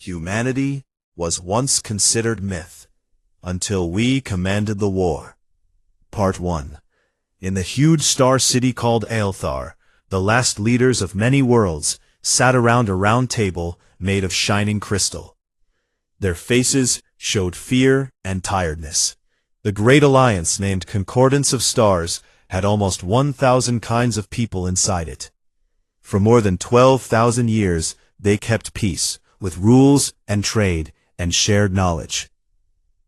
Humanity was once considered myth, until we commanded the war. Part 1. In the huge star city called Aelthar, the last leaders of many worlds sat around a round table made of shining crystal. Their faces showed fear and tiredness. The Great Alliance, named Concordance of Stars, had almost 1,000 kinds of people inside it. For more than 12,000 years, they kept peace, with rules and trade and shared knowledge.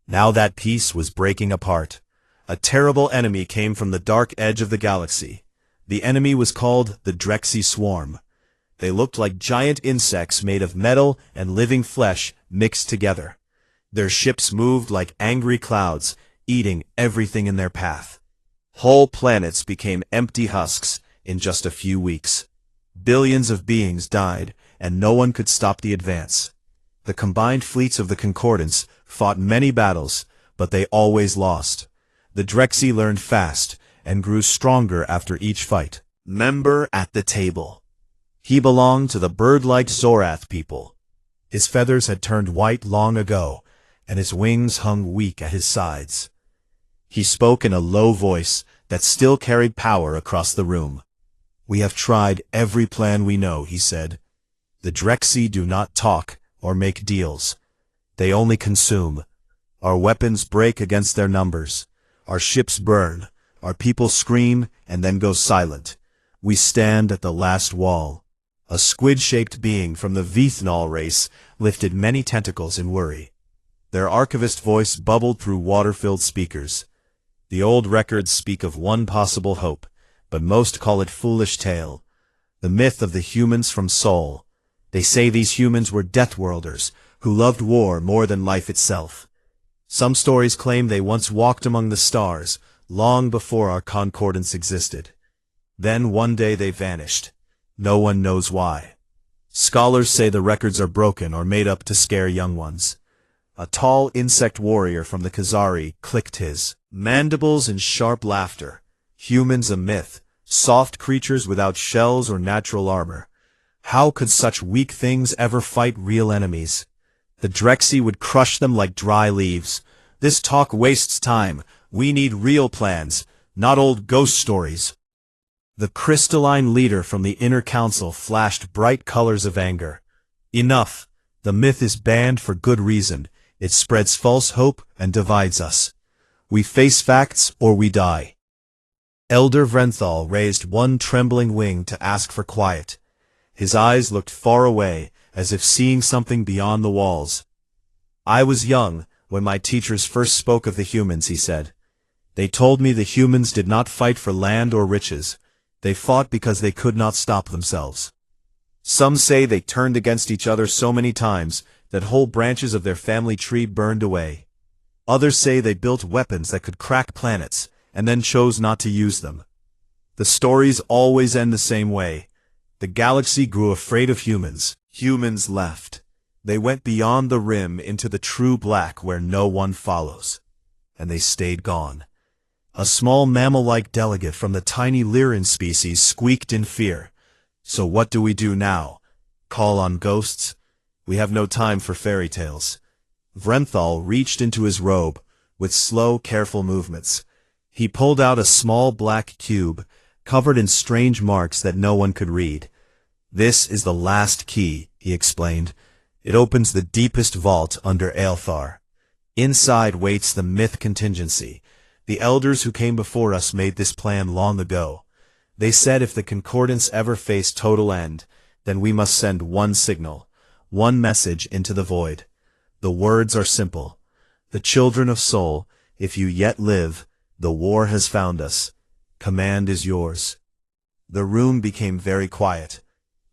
Now that peace was breaking apart. A terrible enemy came from the dark edge of the galaxy. The enemy was called the Drexy Swarm. They looked like giant insects made of metal and living flesh mixed together. Their ships moved like angry clouds, eating everything in their path. Whole planets became empty husks in just a few weeks. Billions of beings died, and no one could stop the advance. The combined fleets of the Concordance fought many battles, but they always lost. The Drexy learned fast and grew stronger after each fight. Member at the table. He belonged to the bird-like Zorath people. His feathers had turned white long ago, and his wings hung weak at his sides. He spoke in a low voice that still carried power across the room. "We have tried every plan we know," he said. "The Drexy do not talk or make deals. They only consume. Our weapons break against their numbers. Our ships burn. Our people scream and then go silent. We stand at the last wall." A squid-shaped being from the Vithnal race lifted many tentacles in worry. Their archivist voice bubbled through water-filled speakers. "The old records speak of one possible hope, but most call it foolish tale. The myth of the humans from Sol. They say these humans were Deathworlders, who loved war more than life itself. Some stories claim they once walked among the stars, long before our concordance existed. Then one day they vanished. No one knows why. Scholars say the records are broken or made up to scare young ones." A tall insect warrior from the Khazari clicked his mandibles in sharp laughter. "Humans a myth, soft creatures without shells or natural armor. How could such weak things ever fight real enemies? The Drexy would crush them like dry leaves. This talk wastes time. We need real plans, not old ghost stories." The crystalline leader from the inner council flashed bright colors of anger. "Enough. The myth is banned for good reason. It spreads false hope and divides us. We face facts or we die." Elder Vrenthal raised one trembling wing to ask for quiet. His eyes looked far away, as if seeing something beyond the walls. "I was young when my teachers first spoke of the humans," he said. "They told me the humans did not fight for land or riches. They fought because they could not stop themselves. Some say they turned against each other so many times that whole branches of their family tree burned away. Others say they built weapons that could crack planets, and then chose not to use them. The stories always end the same way. The galaxy grew afraid of humans. Humans left. They went beyond the rim into the true black where no one follows. And they stayed gone." A small mammal-like delegate from the tiny Lyran species squeaked in fear. "So what do we do now? Call on ghosts? We have no time for fairy tales." Vrenthal reached into his robe, with slow, careful movements. He pulled out a small black cube, covered in strange marks that no one could read. "This is the last key," he explained. "It opens the deepest vault under Aelthar. Inside waits the myth contingency. The elders who came before us made this plan long ago. They said if the Concordance ever faced total end, then we must send one signal, one message into the void. The words are simple. The children of Sol, if you yet live, the war has found us. Command is yours." The room became very quiet.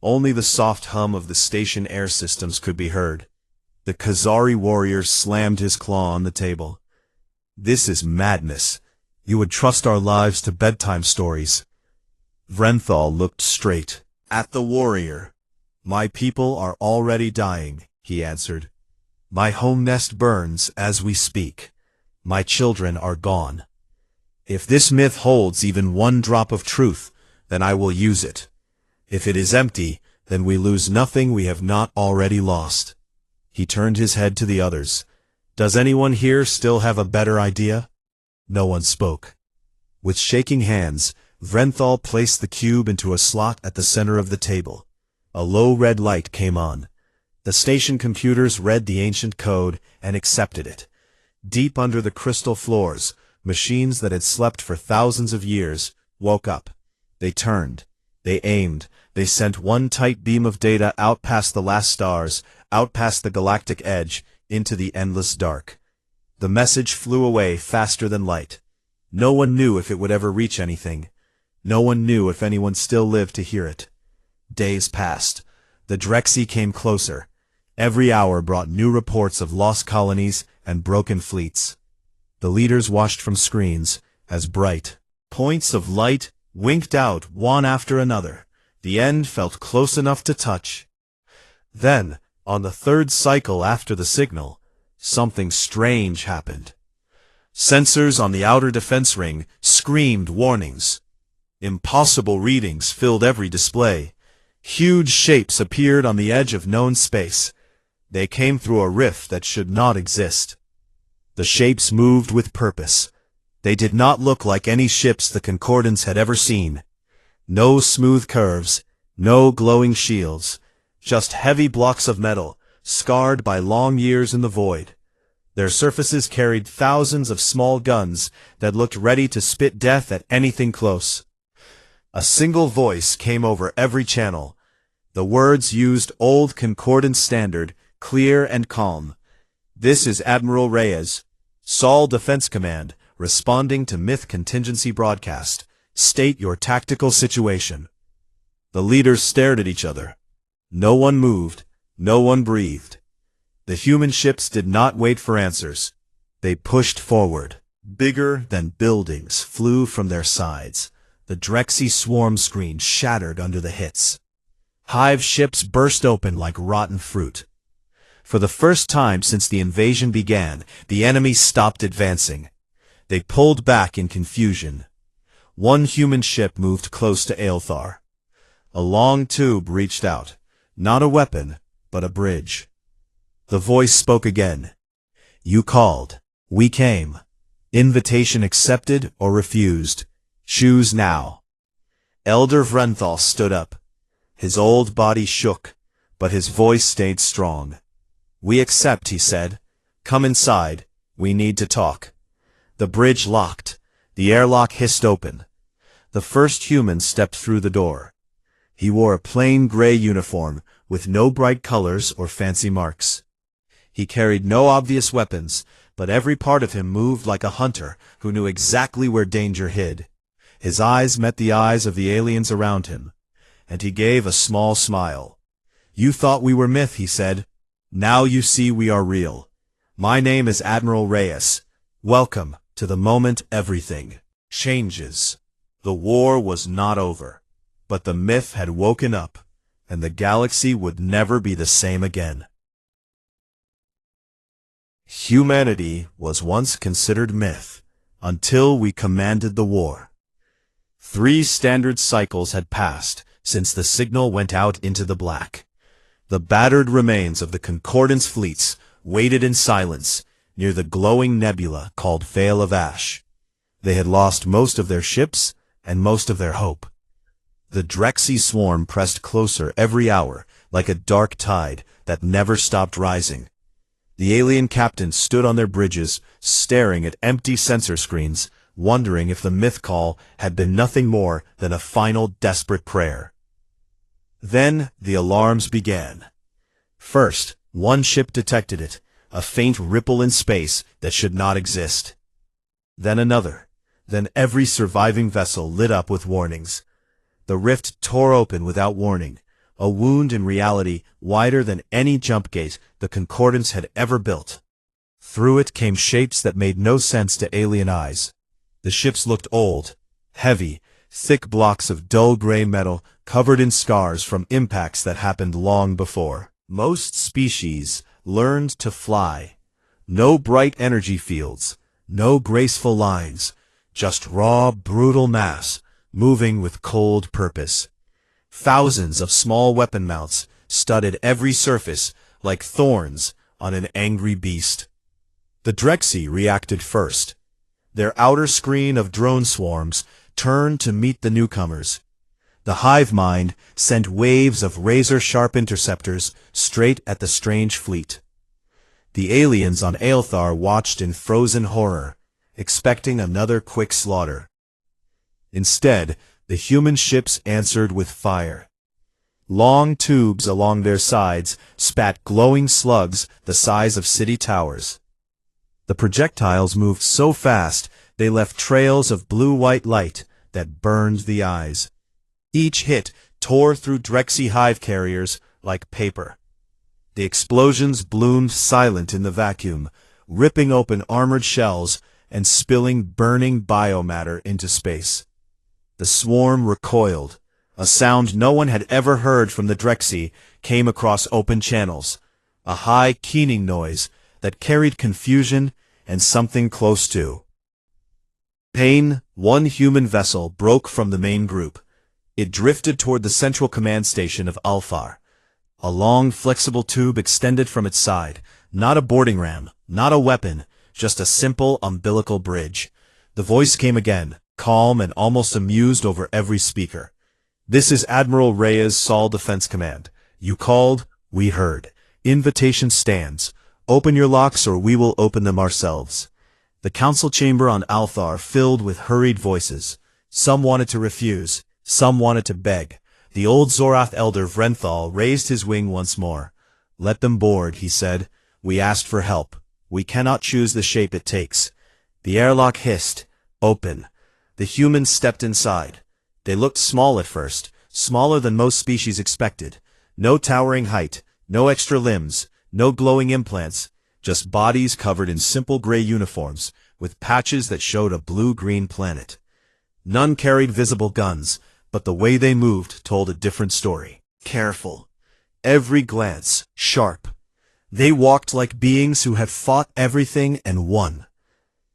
Only the soft hum of the station air systems could be heard. The Khazari warrior slammed his claw on the table. "This is madness. You would trust our lives to bedtime stories." Vrenthal looked straight at the warrior. "My people are already dying," he answered. "My home nest burns as we speak. My children are gone. If this myth holds even one drop of truth, then I will use it. If it is empty, then we lose nothing we have not already lost." He turned his head to the others. Does anyone here still have a better idea? No one spoke. With shaking hands, Vrenthal placed the cube into a slot at the center of the table. A low red light came on. The station computers read the ancient code and accepted it. Deep under the crystal floors, machines that had slept for thousands of years woke up. They turned. They aimed. They sent one tight beam of data out past the last stars, out past the galactic edge, into the endless dark. The message flew away faster than light. No one knew if it would ever reach anything. No one knew if anyone still lived to hear it. Days passed. The Drexy came closer. Every hour brought new reports of lost colonies and broken fleets. The leaders watched from screens as bright points of light winked out one after another. The end felt close enough to touch. Then, on the third cycle after the signal, something strange happened. Sensors on the outer defense ring screamed warnings. Impossible readings filled every display. Huge shapes appeared on the edge of known space. They came through a rift that should not exist. The shapes moved with purpose. They did not look like any ships the Concordance had ever seen. No smooth curves, no glowing shields, just heavy blocks of metal, scarred by long years in the void. Their surfaces carried thousands of small guns that looked ready to spit death at anything close. A single voice came over every channel. The words used old Concordance standard, clear and calm. This is Admiral Reyes, Sol Defense Command, responding to Myth Contingency Broadcast. State your tactical situation. The leaders stared at each other. No one moved. No one breathed. The human ships did not wait for answers. They pushed forward. Bigger than buildings flew from their sides. The Drexy swarm screen shattered under the hits. Hive ships burst open like rotten fruit. For the first time since the invasion began, the enemy stopped advancing. They pulled back in confusion. One human ship moved close to Aelthar. A long tube reached out. Not a weapon, but a bridge. The voice spoke again. You called. We came. Invitation accepted or refused. Choose now. Elder Vrenthal stood up. His old body shook, but his voice stayed strong. We accept, he said. Come inside. We need to talk. The bridge locked. The airlock hissed open. The first human stepped through the door. He wore a plain gray uniform with no bright colors or fancy marks. He carried no obvious weapons, but every part of him moved like a hunter who knew exactly where danger hid. His eyes met the eyes of the aliens around him, and he gave a small smile. You thought we were myth, he said. Now you see we are real. My name is Admiral Reyes. Welcome to the moment everything changes. The war was not over, but the myth had woken up, and the galaxy would never be the same again. Humanity was once considered myth, until we commanded the war. 3 standard cycles had passed since the signal went out into the black. The battered remains of the Concordance fleets waited in silence near the glowing nebula called Veil of Ash. They had lost most of their ships and most of their hope. The Drexy swarm pressed closer every hour like a dark tide that never stopped rising. The alien captains stood on their bridges, staring at empty sensor screens, wondering if the myth call had been nothing more than a final desperate prayer. Then the alarms began. First, one ship detected it, a faint ripple in space that should not exist. Then another. Then every surviving vessel lit up with warnings. The rift tore open without warning, a wound in reality wider than any jump gate the Concordance had ever built. Through it came shapes that made no sense to alien eyes. The ships looked old, heavy, thick blocks of dull gray metal covered in scars from impacts that happened long before. Most species learned to fly. No bright energy fields, no graceful lines, just raw, brutal mass, moving with cold purpose. Thousands of small weapon mounts studded every surface like thorns on an angry beast. The Drexy reacted first. Their outer screen of drone swarms turned to meet the newcomers. The hive mind sent waves of razor-sharp interceptors straight at the strange fleet. The aliens on Aelthar watched in frozen horror, expecting another quick slaughter. Instead, the human ships answered with fire. Long tubes along their sides spat glowing slugs the size of city towers. The projectiles moved so fast they left trails of blue-white light that burned the eyes. Each hit tore through Drexy hive carriers like paper. The explosions bloomed silent in the vacuum, ripping open armored shells and spilling burning biomatter into space. The swarm recoiled. A sound no one had ever heard from the Drexy came across open channels, a high keening noise that carried confusion and something close to pain. One human vessel broke from the main group. It drifted toward the central command station of Alfar. A long, flexible tube extended from its side, not a boarding ram, not a weapon, just a simple umbilical bridge. The voice came again, calm and almost amused over every speaker. "This is Admiral Reyes, Sol Defense Command. You called, we heard. Invitation stands. Open your locks or we will open them ourselves." The council chamber on Althar filled with hurried voices. Some wanted to refuse, some wanted to beg. The old Zorath elder Vrenthal raised his wing once more. "Let them board," he said. "We asked for help. We cannot choose the shape it takes." The airlock hissed. "Open." The humans stepped inside. They looked small at first, smaller than most species expected. No towering height, no extra limbs, no glowing implants, just bodies covered in simple gray uniforms, with patches that showed a blue-green planet. None carried visible guns, but the way they moved told a different story. Careful. Every glance sharp. They walked like beings who had fought everything and won.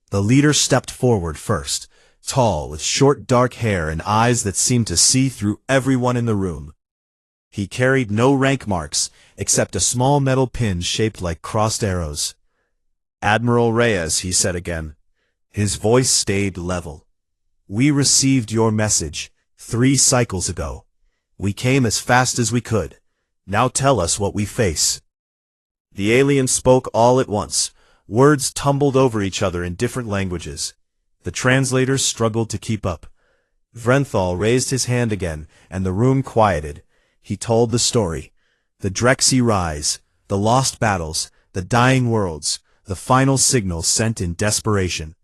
The leader stepped forward first, tall, with short dark hair and eyes that seemed to see through everyone in the room. He carried no rank marks, except a small metal pin shaped like crossed arrows. "Admiral Reyes," he said again. His voice stayed level. "We received your message 3 cycles ago. We came as fast as we could. Now tell us what we face." The alien spoke all at once. Words tumbled over each other in different languages. The translators struggled to keep up. Vrenthal raised his hand again, and the room quieted. He told the story. The Drexy rise, the lost battles, the dying worlds, the final signal sent in desperation.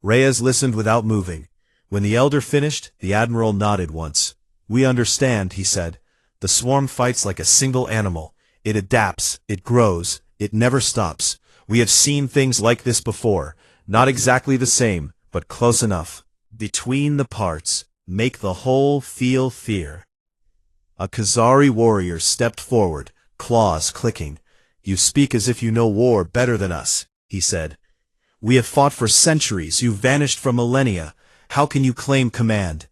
Reyes listened without moving. When the elder finished, the admiral nodded once. "We understand," he said. "The swarm fights like a single animal. It adapts, it grows, it never stops. We have seen things like this before, not exactly the same, but close enough. Between the parts, make the whole feel fear." A Khazari warrior stepped forward, claws clicking. "You speak as if you know war better than us," he said. "We have fought for centuries, you vanished for millennia. How can you claim command?"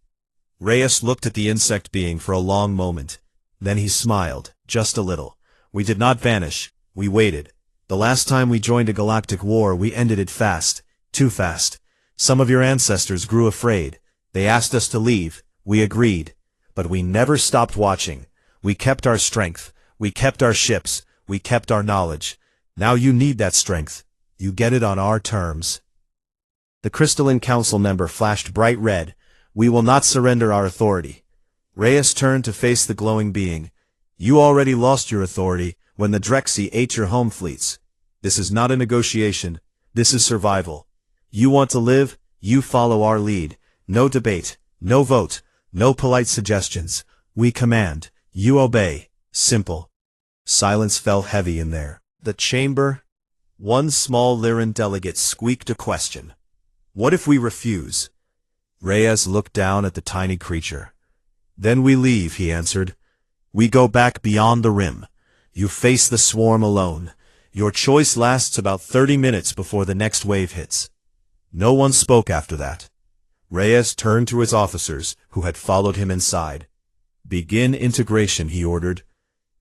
Reyes looked at the insect being for a long moment. Then he smiled, just a little. "We did not vanish, we waited. The last time we joined a galactic war, we ended it fast, too fast. Some of your ancestors grew afraid. They asked us to leave. We agreed. But we never stopped watching. We kept our strength. We kept our ships. We kept our knowledge. Now you need that strength. You get it on our terms." The crystalline council member flashed bright red. "We will not surrender our authority." Reyes turned to face the glowing being. "You already lost your authority when the Drexy ate your home fleets. This is not a negotiation. This is survival. You want to live? You follow our lead. No debate. No vote. No polite suggestions. We command. You obey. Simple." Silence fell heavy in there. The chamber. One small Lyran delegate squeaked a question. "What if we refuse?" Reyes looked down at the tiny creature. "Then we leave," he answered. "We go back beyond the rim. You face the swarm alone. Your choice lasts about 30 minutes before the next wave hits." No one spoke after that. Reyes turned to his officers, who had followed him inside. "Begin integration," he ordered.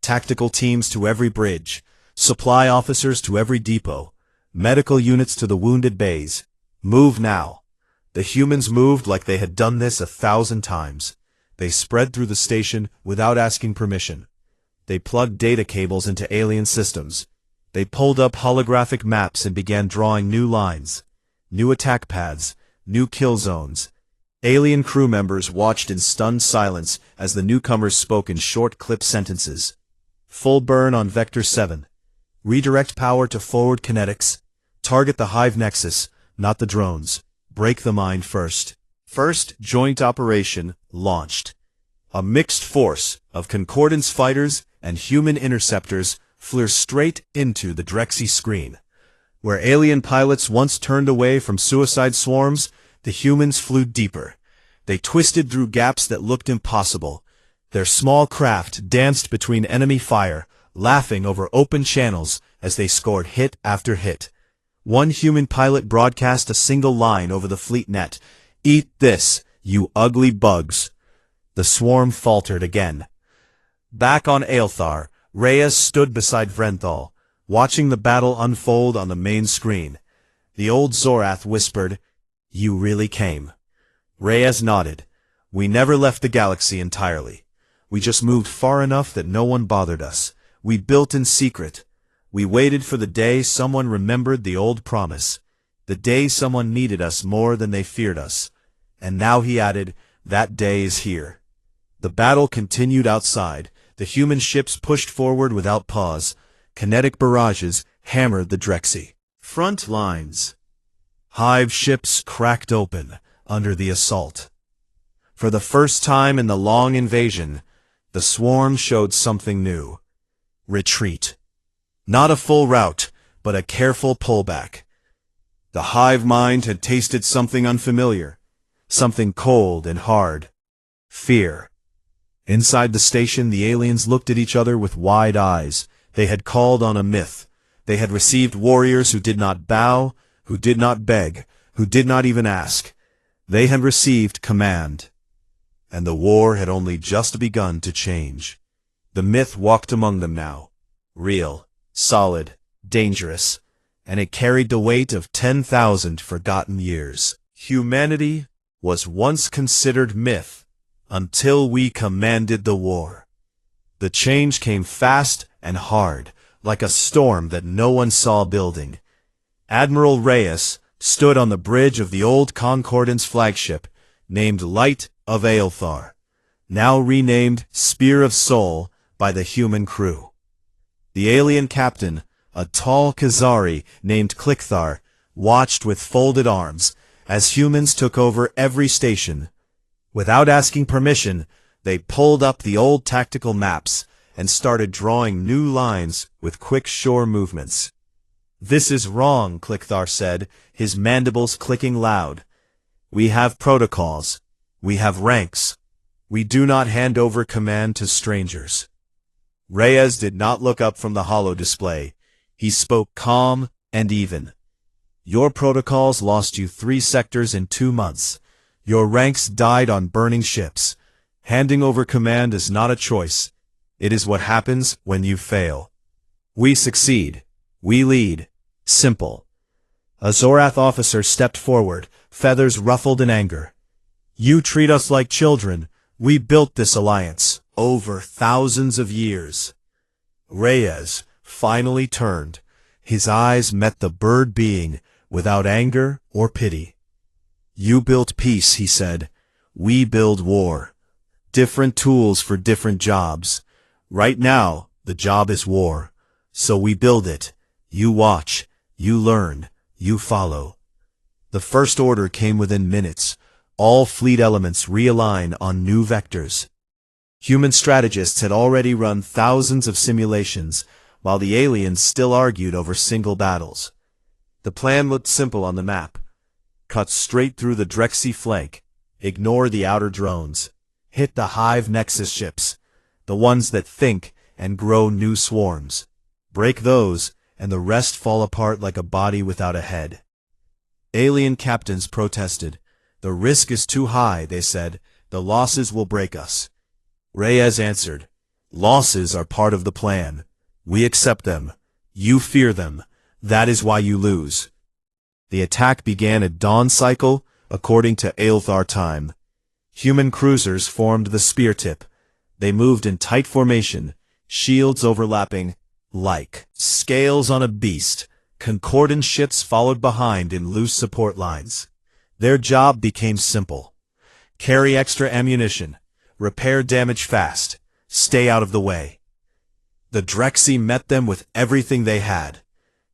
"Tactical teams to every bridge. supply officers to every depot, medical units to the wounded bays. Move now. The humans moved like they had done this 1,000 times. They spread through the station without asking permission. They plugged data cables into alien systems. They pulled up holographic maps and began drawing new lines, new attack paths, new kill zones. Alien crew members watched in stunned silence as the newcomers spoke in short clip sentences. Full burn on Vector 7. Redirect power to forward kinetics. Target the Hive Nexus, not the drones. Break the mine first. First joint operation launched. A mixed force of Concordance fighters and human interceptors flew straight into the Drexy screen. Where alien pilots once turned away from suicide swarms, the humans flew deeper. They twisted through gaps that looked impossible. Their small craft danced between enemy fire, laughing over open channels as they scored hit after hit. One human pilot broadcast a single line over the fleet net. "Eat this, you ugly bugs." The swarm faltered again. Back on Aelthar, Reyes stood beside Vrenthal, watching the battle unfold on the main screen. The old Zorath whispered, "You really came." Reyes nodded. "We never left the galaxy entirely. We just moved far enough that no one bothered us. We built in secret. We waited for the day someone remembered the old promise. The day someone needed us more than they feared us. And now," he added, "that day is here." The battle continued outside. The human ships pushed forward without pause. Kinetic barrages hammered the Drexy front lines. Hive ships cracked open under the assault. For the first time in the long invasion, the swarm showed something new. Retreat. Not a full rout, but a careful pullback. The hive mind had tasted something unfamiliar, something cold and hard. Fear. Inside the station, the aliens looked at each other with wide eyes. They had called on a myth. They had received warriors who did not bow, who did not beg, who did not even ask. They had received command. And the war had only just begun to change. The myth walked among them now. Real, solid, dangerous, and it carried the weight of 10,000 forgotten years. Humanity was once considered myth until we commanded the war. The change came fast and hard, like a storm that no one saw building. Admiral Reyes stood on the bridge of the old Concordance flagship, named Light of Aelthar, now renamed Spear of Soul by the human crew. The alien captain, a tall Khazari named Klikthar, watched with folded arms as humans took over every station. Without asking permission, they pulled up the old tactical maps and started drawing new lines with quick shore movements. "This is wrong," Klikthar said, his mandibles clicking loud. "We have protocols. We have ranks. We do not hand over command to strangers." Reyes did not look up from the holo display. He spoke calm and even. "Your protocols lost you 3 sectors in 2 months. Your ranks died on burning ships. Handing over command is not a choice. It is what happens when you fail. We succeed. We lead. Simple." A Zorath officer stepped forward, feathers ruffled in anger. "You treat us like children. We built this alliance over thousands of years." Reyes finally turned. His eyes met the bird being without anger or pity. "You built peace," he said. "We build war. Different tools for different jobs. Right now, the job is war. So we build it. You watch. You learn. You follow." The First Order came within minutes. All fleet elements realign on new vectors. Human strategists had already run thousands of simulations, while the aliens still argued over single battles. The plan looked simple on the map. Cut straight through the Drexy flank. Ignore the outer drones. Hit the Hive Nexus ships, the ones that think and grow new swarms. Break those, and the rest fall apart like a body without a head. Alien captains protested. "The risk is too high," they said. "The losses will break us." Reyes answered, "Losses are part of the plan. We accept them. You fear them. That is why you lose. The attack began at dawn cycle, according to Aelthar time. Human cruisers formed the spear tip. They moved in tight formation, shields overlapping, like scales on a beast. Concordant ships followed behind in loose support lines. Their job became simple. Carry extra ammunition, repair damage fast, stay out of the way. The Drexy met them with everything they had.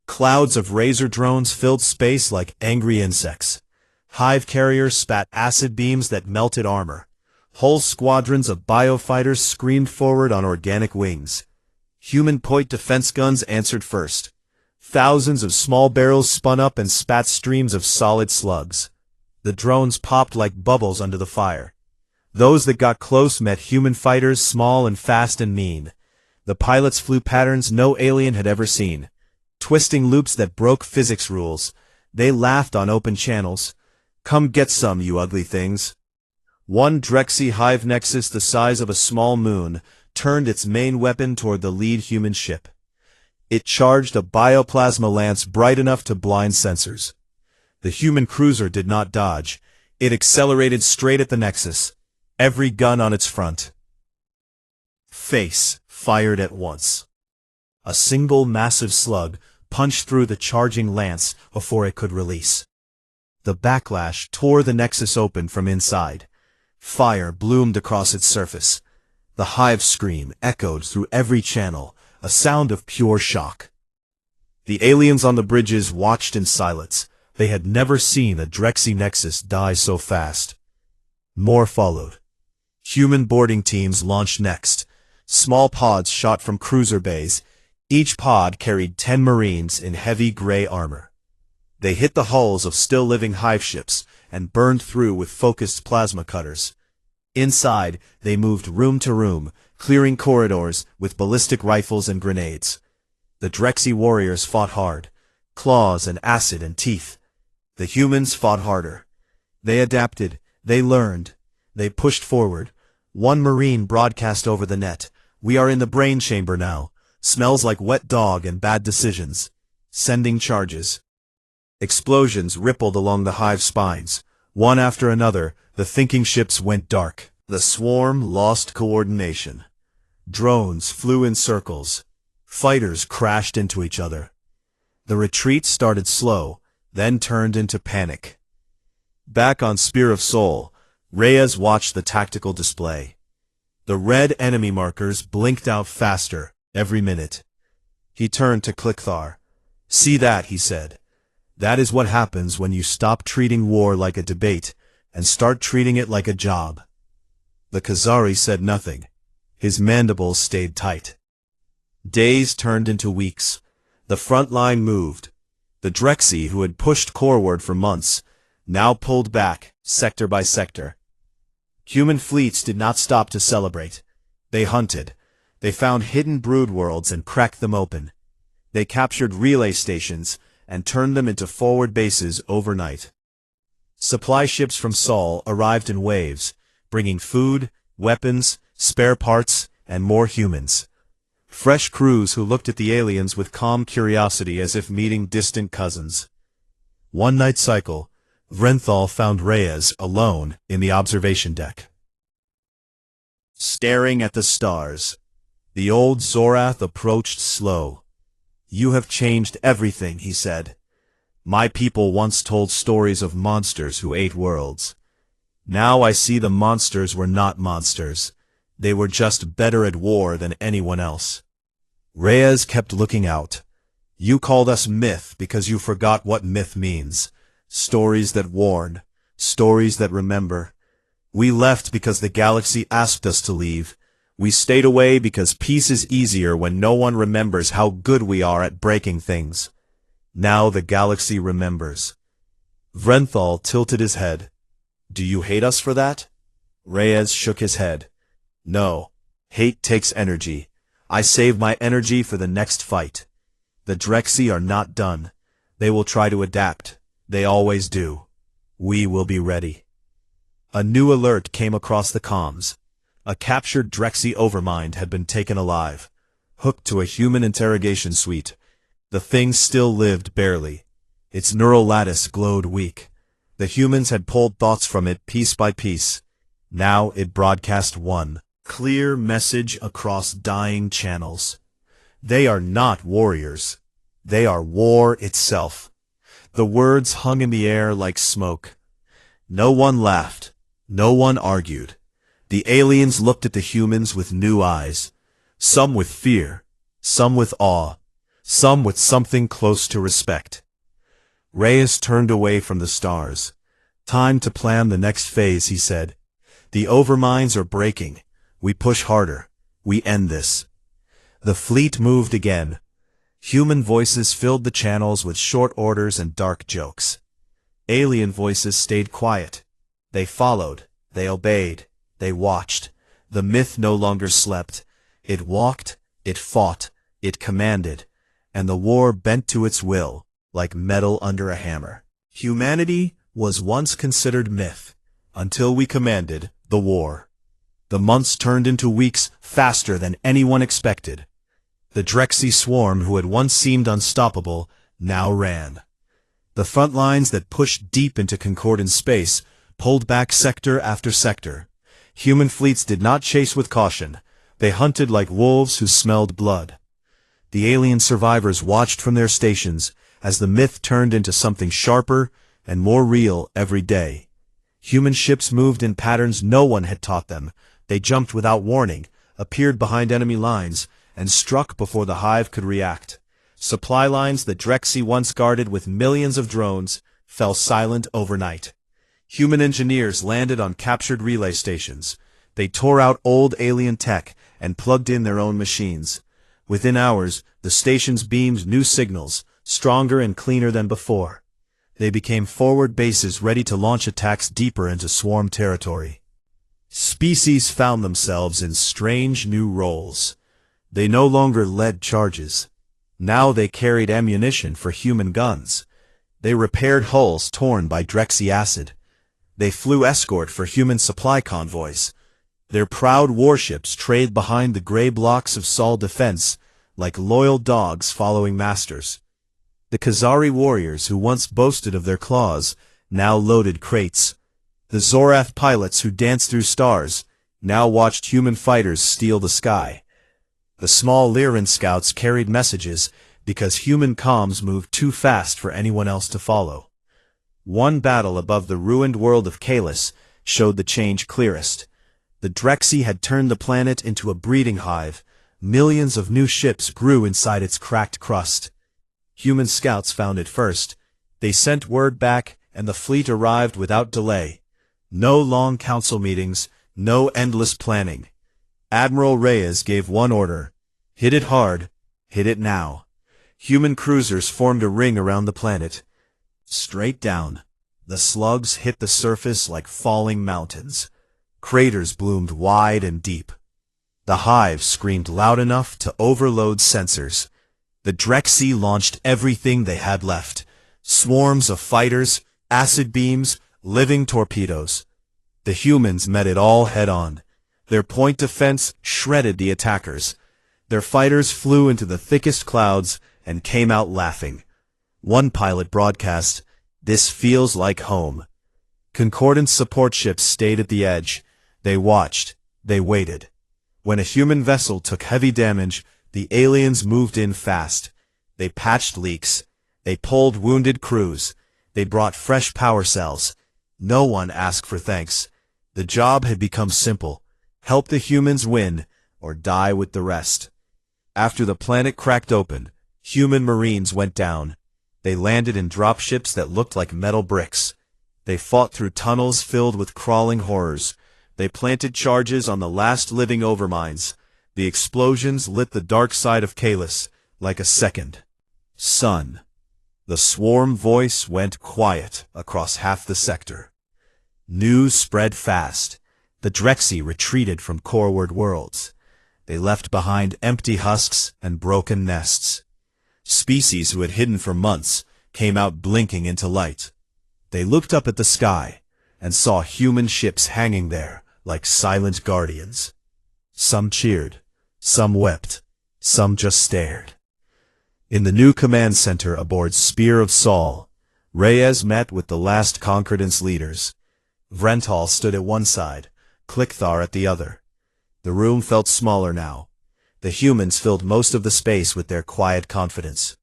Clouds of razor drones filled space like angry insects. Hive carriers spat acid beams that melted armor. Whole squadrons of biofighters screamed forward on organic wings. Human point defense guns answered first. Thousands of small barrels spun up and spat streams of solid slugs. The drones popped like bubbles under the fire. Those that got close met human fighters, small and fast and mean. The pilots flew patterns no alien had ever seen. Twisting loops that broke physics rules. They laughed on open channels. Come get some, you ugly things. One Drexy hive nexus the size of a small moon turned its main weapon toward the lead human ship. It charged a bioplasma lance bright enough to blind sensors. The human cruiser did not dodge. It accelerated straight at the nexus, every gun on its front. Face fired at once. A single massive slug punched through the charging lance before it could release. The backlash tore the nexus open from inside. Fire bloomed across its surface. The hive scream echoed through every channel, a sound of pure shock. The aliens on the bridges watched in silence. They had never seen a Drexy nexus die so fast. More followed. Human boarding teams launched next. Small pods shot from cruiser bays. Each pod carried 10 Marines in heavy gray armor. They hit the hulls of still-living hive ships and burned through with focused plasma cutters. Inside, they moved room to room, clearing corridors with ballistic rifles and grenades. The Drexy warriors fought hard, claws and acid and teeth. The humans fought harder. They adapted, they learned, they pushed forward. One Marine broadcast over the net, "We are in the brain chamber now. Smells like wet dog and bad decisions. Sending charges." Explosions rippled along the hive spines. One after another, the thinking ships went dark. The swarm lost coordination. Drones flew in circles. Fighters crashed into each other. The retreat started slow, then turned into panic. Back on Spear of Soul, Reyes watched the tactical display. The red enemy markers blinked out faster every minute. He turned to Clickthar. "See that," he said. "That is what happens when you stop treating war like a debate and start treating it like a job." The Khazari said nothing. His mandibles stayed tight. Days turned into weeks. The front line moved. The Drexy, who had pushed coreward for months, now pulled back, sector by sector. Human fleets did not stop to celebrate. They hunted. They found hidden brood worlds and cracked them open. They captured relay stations and turned them into forward bases overnight. Supply ships from Sol arrived in waves, bringing food, weapons, spare parts, and more humans. Fresh crews who looked at the aliens with calm curiosity as if meeting distant cousins. One night cycle, Vrenthal found Reyes alone in the observation deck. Staring at the stars, the old Zorath approached slow. "You have changed everything," he said. "My people once told stories of monsters who ate worlds. Now I see the monsters were not monsters. They were just better at war than anyone else." Reyes kept looking out. "You called us myth because you forgot what myth means. Stories that warn, stories that remember. We left because the galaxy asked us to leave. We stayed away because peace is easier when no one remembers how good we are at breaking things. Now the galaxy remembers." Vrenthal tilted his head. "Do you hate us for that?" Reyes shook his head. "No. Hate takes energy. I save my energy for the next fight. The Drexy are not done. They will try to adapt. They always do. We will be ready." A new alert came across the comms. A captured Drexy overmind had been taken alive, hooked to a human interrogation suite. The thing still lived barely. Its neural lattice glowed weak. The humans had pulled thoughts from it piece by piece. Now it broadcast one clear message across dying channels. They are not warriors. They are war itself. The words hung in the air like smoke. No one laughed. No one argued. The aliens looked at the humans with new eyes. Some with fear. Some with awe. Some with something close to respect. Reyes turned away from the stars. Time to plan the next phase, he said. The overminds are breaking. We push harder. We end this. The fleet moved again. Human voices filled the channels with short orders and dark jokes. Alien voices stayed quiet. They followed. They obeyed. They watched. The myth no longer slept. It walked. It fought. It commanded. And the war bent to its will, like metal under a hammer. Humanity was once considered myth, until we commanded the war. The months turned into weeks faster than anyone expected. The Drexy swarm, who had once seemed unstoppable, now ran. The front lines that pushed deep into Concordant space pulled back sector after sector. Human fleets did not chase with caution. They hunted like wolves who smelled blood. The alien survivors watched from their stations as the myth turned into something sharper and more real every day. Human ships moved in patterns no one had taught them. They jumped without warning, appeared behind enemy lines, and struck before the hive could react. Supply lines that Drexy once guarded with millions of drones fell silent overnight. Human engineers landed on captured relay stations. They tore out old alien tech and plugged in their own machines. Within hours, the stations beamed new signals, stronger and cleaner than before. They became forward bases ready to launch attacks deeper into swarm territory. Species found themselves in strange new roles. They no longer led charges. Now they carried ammunition for human guns. They repaired hulls torn by Drexy acid. They flew escort for human supply convoys. Their proud warships trailed behind the gray blocks of Sol defense like loyal dogs following masters. The Khazari warriors who once boasted of their claws now loaded crates. The Zorath pilots who danced through stars now watched human fighters steal the sky. The small Lyran scouts carried messages because human comms moved too fast for anyone else to follow. One battle above the ruined world of Kalis showed the change clearest. The Drexy had turned the planet into a breeding hive. Millions of new ships grew inside its cracked crust. Human scouts found it first. They sent word back, and the fleet arrived without delay. No long council meetings, no endless planning. Admiral Reyes gave one order: hit it hard, hit it now. Human cruisers formed a ring around the planet. Straight down. The slugs hit the surface like falling mountains. Craters bloomed wide and deep. The hive screamed loud enough to overload sensors. The Drexy launched everything they had left. Swarms of fighters, acid beams, living torpedoes. The humans met it all head-on. Their point defense shredded the attackers. Their fighters flew into the thickest clouds and came out laughing. One pilot broadcast, "This feels like home." Concordance support ships stayed at the edge. They watched. They waited. When a human vessel took heavy damage, the aliens moved in fast. They patched leaks. They pulled wounded crews. They brought fresh power cells. No one asked for thanks. The job had become simple: help the humans win, or die with the rest. After the planet cracked open, human marines went down. They landed in dropships that looked like metal bricks. They fought through tunnels filled with crawling horrors. They planted charges on the last living overminds. The explosions lit the dark side of Kalis like a second sun. The swarm voice went quiet across half the sector. News spread fast. The Drexy retreated from Coreward worlds. They left behind empty husks and broken nests. Species who had hidden for months came out blinking into light. They looked up at the sky and saw human ships hanging there like silent guardians. Some cheered, some wept, some just stared. In the new command center aboard Spear of Sol, Reyes met with the last Concordance leaders. Vrental stood at one side, Clicthar at the other. The room felt smaller now. The humans filled most of the space with their quiet confidence.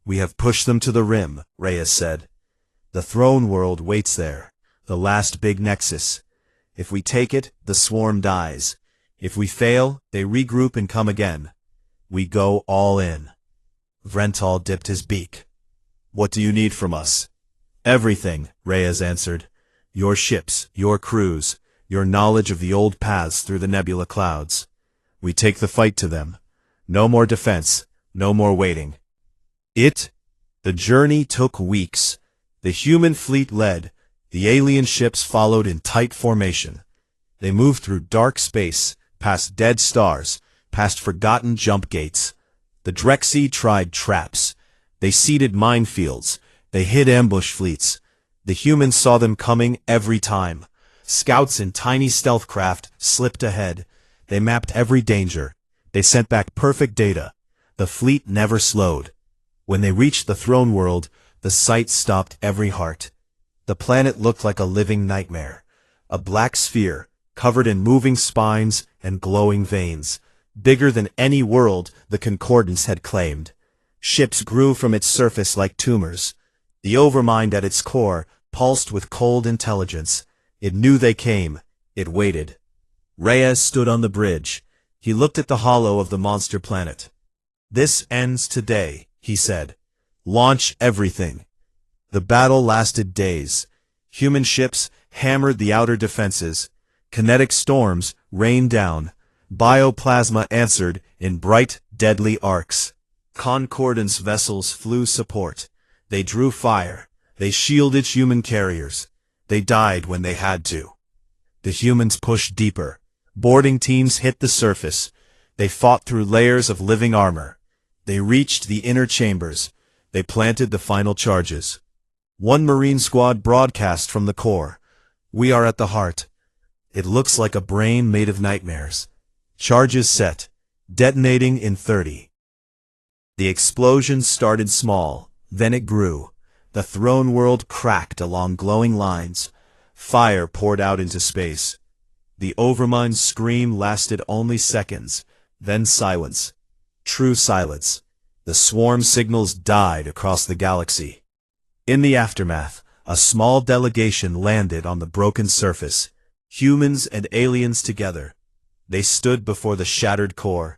"We have pushed them to the rim," Reyes said. "The throne world waits there, the last big nexus. If we take it, the swarm dies. If we fail, they regroup and come again. We go all in." Vrental dipped his beak. "What do you need from us?" "Everything," Reyes answered. "Your ships, your crews, your knowledge of the old paths through the nebula clouds. We take the fight to them. No more defense, no more waiting." The journey took weeks. The human fleet led. The alien ships followed in tight formation. They moved through dark space, past dead stars, past forgotten jump gates. The Drexy tried traps. They seeded minefields. They hid ambush fleets. The humans saw them coming every time. Scouts in tiny stealth craft slipped ahead. They mapped every danger. They sent back perfect data. The fleet never slowed. When they reached the throne world, the sight stopped every heart. The planet looked like a living nightmare. A black sphere, covered in moving spines and glowing veins. Bigger than any world the Concordance had claimed. Ships grew from its surface like tumors. The overmind at its core pulsed with cold intelligence. It knew they came. It waited. Reyes stood on the bridge. He looked at the hollow of the monster planet. "This ends today," he said. "Launch everything." The battle lasted days. Human ships hammered the outer defenses. Kinetic storms rained down. Bioplasma answered in bright, deadly arcs. Concordance vessels flew support. They drew fire. They shielded human carriers. They died when they had to. The humans pushed deeper. Boarding teams hit the surface. They fought through layers of living armor. They reached the inner chambers. They planted the final charges. One Marine squad broadcast from the core. "We are at the heart. It looks like a brain made of nightmares. Charges set. Detonating in 30. The explosion started small, then it grew. The throne world cracked along glowing lines. Fire poured out into space. The overmind's scream lasted only seconds, then silence. True silence. The swarm signals died across the galaxy. In the aftermath, a small delegation landed on the broken surface, humans and aliens together. They stood before the shattered core.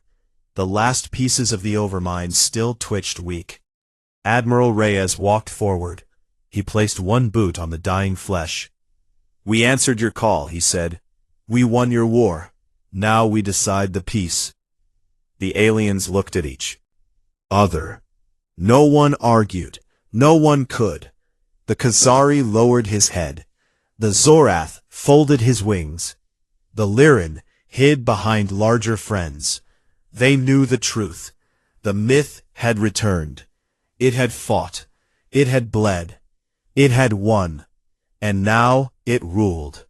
The last pieces of the overmind still twitched weak. Admiral Reyes walked forward. He placed one boot on the dying flesh. "We answered your call," he said. "We won your war. Now we decide the peace." The aliens looked at each other. No one argued. No one could. The Khazari lowered his head. The Zorath folded his wings. The Lyran hid behind larger friends. They knew the truth. The myth had returned. It had fought. It had bled. It had won. And now it ruled.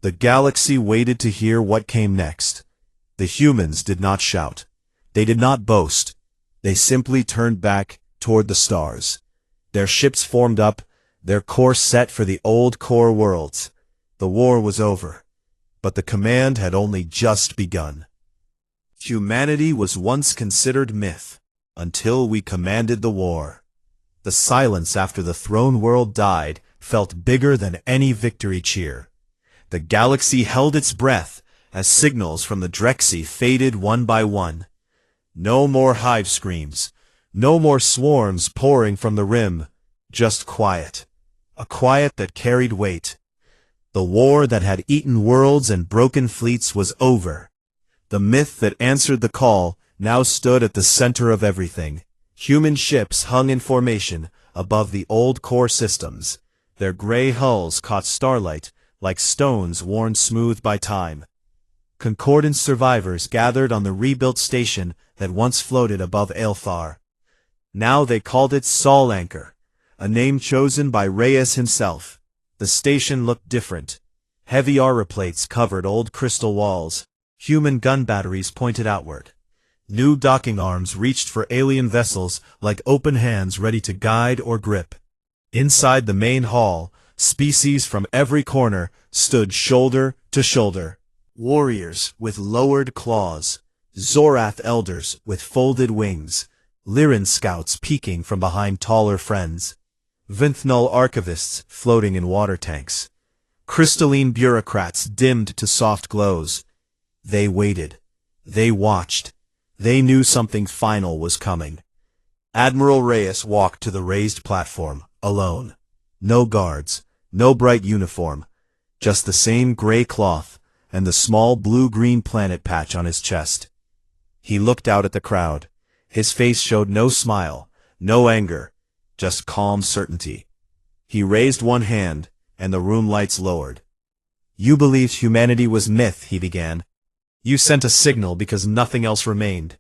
The galaxy waited to hear what came next. The humans did not shout. They did not boast. They simply turned back toward the stars. Their ships formed up, their course set for the old core worlds. The war was over. But the command had only just begun. Humanity was once considered myth, until we commanded the war. The silence after the throne world died felt bigger than any victory cheer. The galaxy held its breath as signals from the Drexy faded one by one. No more hive screams. No more swarms pouring from the rim. Just quiet. A quiet that carried weight. The war that had eaten worlds and broken fleets was over. The myth that answered the call now stood at the center of everything. Human ships hung in formation above the old core systems. Their gray hulls caught starlight like stones worn smooth by time. Concordance survivors gathered on the rebuilt station that once floated above Aelthar. Now they called it Sol Anchor, a name chosen by Reyes himself. The station looked different. Heavy armor plates covered old crystal walls. Human gun batteries pointed outward. New docking arms reached for alien vessels like open hands ready to guide or grip. Inside the main hall, species from every corner stood shoulder to shoulder. Warriors with lowered claws, Zorath elders with folded wings, Lyran scouts peeking from behind taller friends, Vinthnal archivists floating in water tanks, crystalline bureaucrats dimmed to soft glows. They waited. They watched. They knew something final was coming. Admiral Reyes walked to the raised platform, alone. No guards, no bright uniform, just the same gray cloth and the small blue-green planet patch on his chest. He looked out at the crowd. His face showed no smile, no anger, just calm certainty. He raised one hand, and the room lights lowered. "You believed humanity was myth," he began. "You sent a signal because nothing else remained.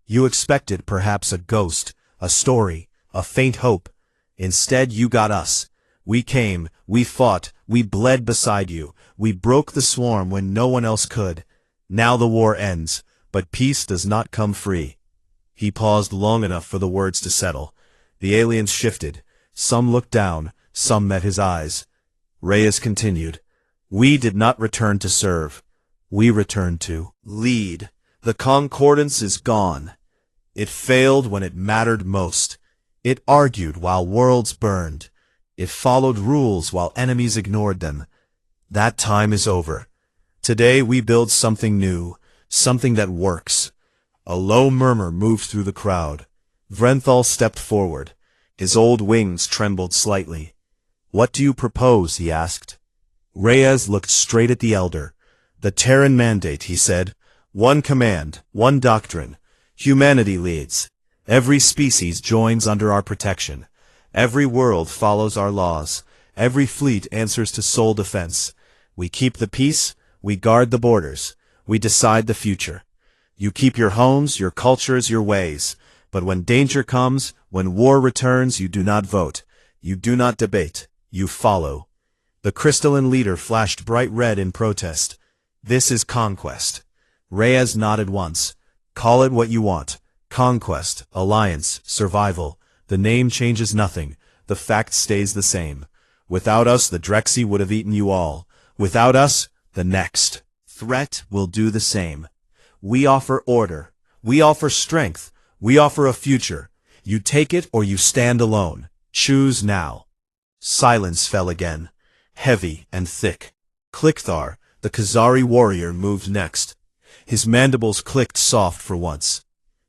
You expected perhaps a ghost, a story, a faint hope. Instead you got us. We came, we fought, we bled beside you, we broke the swarm when no one else could. Now the war ends, but peace does not come free." He paused long enough for the words to settle. The aliens shifted. Some looked down, some met his eyes. Reyes continued, "We did not return to serve. We returned to lead. The concordance is gone. It failed when it mattered most. It argued while worlds burned. It followed rules while enemies ignored them. That time is over. Today we build something new, something that works." A low murmur moved through the crowd. Vrenthal stepped forward. His old wings trembled slightly. "What do you propose?" he asked. Reyes looked straight at the elder. "The Terran mandate," he said. "One command, one doctrine. Humanity leads. Every species joins under our protection. Every world follows our laws. Every fleet answers to sole defense. We keep the peace, we guard the borders, we decide the future. You keep your homes, your cultures, your ways. But when danger comes, when war returns, you do not vote. You do not debate. You follow." The crystalline leader flashed bright red in protest. "This is conquest." Reyes nodded once. "Call it what you want. Conquest, alliance, survival. The name changes nothing. The fact stays the same. Without us, the Drexy would have eaten you all. Without us, the next threat will do the same. We offer order. We offer strength. We offer a future. You take it or you stand alone. Choose now." Silence fell again, heavy and thick. Klikthar, the Khazari warrior, moved next. His mandibles clicked soft for once.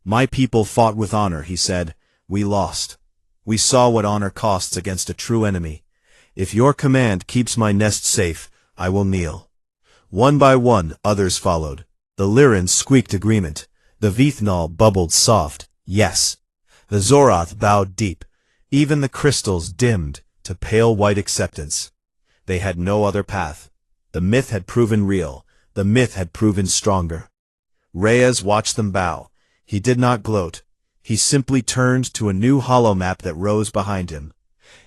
"My people fought with honor," he said. "We lost. We saw what honor costs against a true enemy. If your command keeps my nest safe, I will kneel." One by one, others followed. The Lyran squeaked agreement. The Vinthnal bubbled soft, yes. The Zorath bowed deep. Even the crystals dimmed to pale white acceptance. They had no other path. The myth had proven real. The myth had proven stronger. Reyes watched them bow. He did not gloat. He simply turned to a new holomap that rose behind him.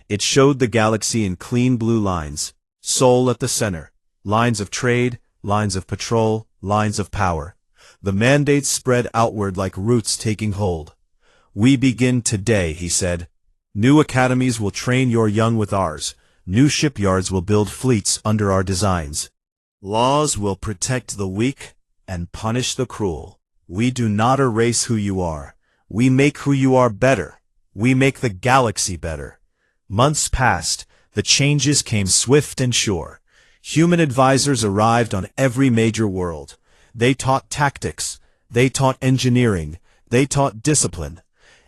It showed the galaxy in clean blue lines. Sol at the center. Lines of trade, lines of patrol, lines of power. The mandates spread outward like roots taking hold. "We begin today," he said. "New academies will train your young with ours. New shipyards will build fleets under our designs. Laws will protect the weak and punish the cruel. We do not erase who you are. We make who you are better. We make the galaxy better." Months passed. The changes came swift and sure. Human advisors arrived on every major world. They taught tactics. They taught engineering. They taught discipline.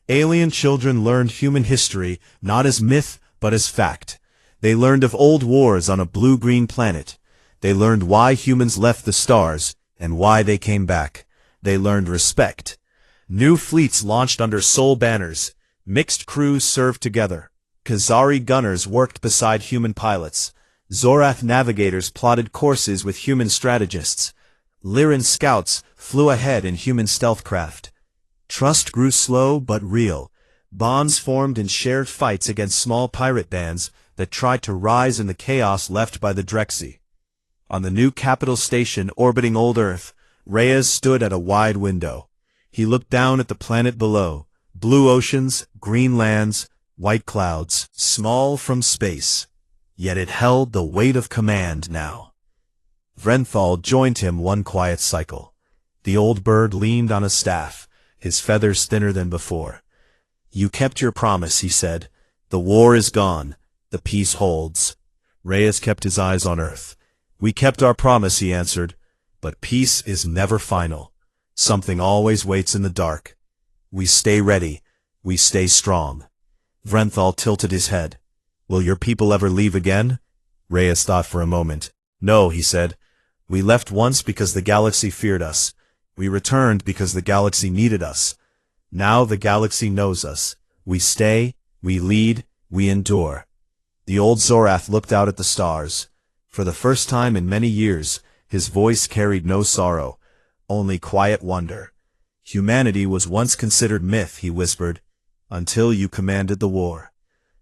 Alien children learned human history not as myth but as fact. They learned of old wars on a blue-green planet. They learned why humans left the stars and why they came back. They learned respect. New fleets launched under Sol banners. Mixed crews served together. Khazari gunners worked beside human pilots. Zorath navigators plotted courses with human strategists. Lyran scouts flew ahead in human stealth craft. Trust grew slow but real. Bonds formed in shared fights against small pirate bands that tried to rise in the chaos left by the Drexy. On the new capital station orbiting old Earth, Reyes stood at a wide window. He looked down at the planet below. Blue oceans, green lands, white clouds, small from space. Yet it held the weight of command now. Vrenthal joined him one quiet cycle. The old bird leaned on a staff, his feathers thinner than before. "You kept your promise," he said. "The war is gone. The peace holds." Reyes kept his eyes on Earth. "We kept our promise," he answered. "But peace is never final. Something always waits in the dark. We stay ready. We stay strong." Vrenthal tilted his head. "Will your people ever leave again?" Reyes thought for a moment. "No," he said. "We left once because the galaxy feared us. We returned because the galaxy needed us. Now the galaxy knows us. We stay, we lead, we endure." The old Zorath looked out at the stars. For the first time in many years, his voice carried no sorrow, only quiet wonder. "Humanity was once considered myth," he whispered, "until you commanded the war."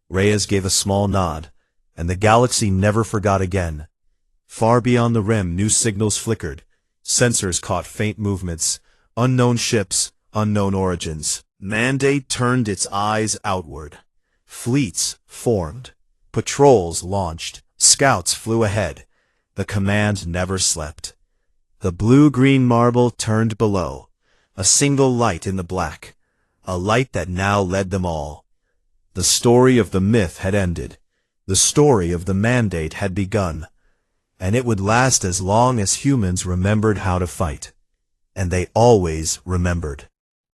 Reyes gave a small nod, and the galaxy never forgot again. Far beyond the rim, new signals flickered. Sensors caught faint movements. Unknown ships, unknown origins. Mandate turned its eyes outward. Fleets formed. Patrols launched. Scouts flew ahead. The command never slept. The blue-green marble turned below. A single light in the black. A light that now led them all. The story of the myth had ended. The story of the mandate had begun. And it would last as long as humans remembered how to fight. And they always remembered.